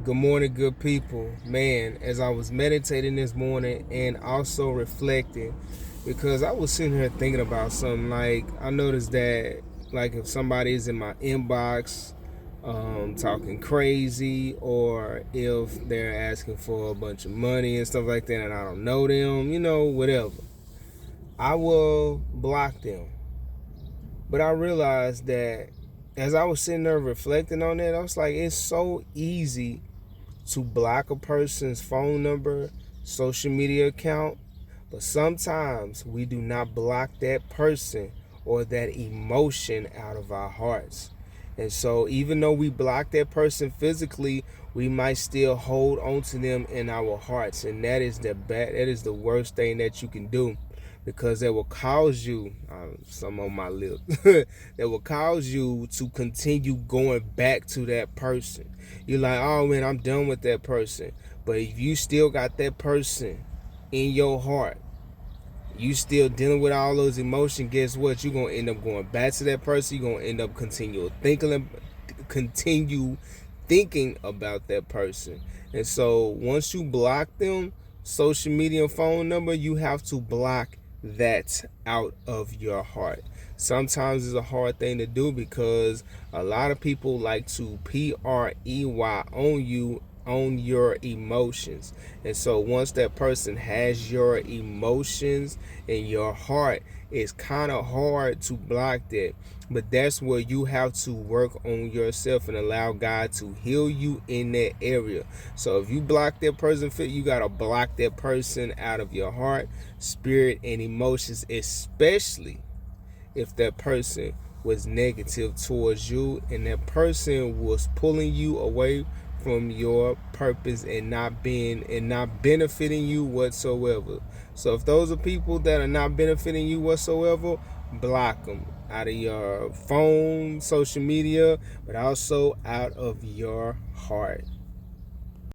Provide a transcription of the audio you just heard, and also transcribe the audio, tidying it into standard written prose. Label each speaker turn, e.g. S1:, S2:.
S1: Good morning, good people. Man, as I was meditating this morning and also reflecting, because I was sitting here thinking about something, like I noticed that, like, if somebody's in my inbox talking crazy, or if they're asking for a bunch of money and stuff like that and I don't know them, whatever, I will block them. But I realized that as I was sitting there reflecting on that, I was like, it's so easy to block a person's phone number, social media account, but sometimes we do not block that person or that emotion out of our hearts. And so even though we block that person physically, we might still hold on to them in our hearts. And that is the worst thing that you can do, because that will cause you, some on my lips, that will cause you to continue going back to that person. You're like, oh man, I'm done with that person. But if you still got that person in your heart, you still dealing with all those emotions, guess what? You're gonna end up going back to that person. You're gonna end up continue thinking about that person. And so once you block them, social media and phone number, you have to block that out of your heart. Sometimes it's a hard thing to do, because a lot of people like to prey on you, on your emotions. And so once that person has your emotions in your heart, it's kind of hard to block that. But that's where you have to work on yourself and allow God to heal you in that area. So if you block that person, you got to block that person out of your heart, spirit, and emotions, especially if that person was negative towards you and that person was pulling you away from your purpose and not benefiting you whatsoever. So if those are people that are not benefiting you whatsoever, block them out of your phone, social media, but also out of your heart.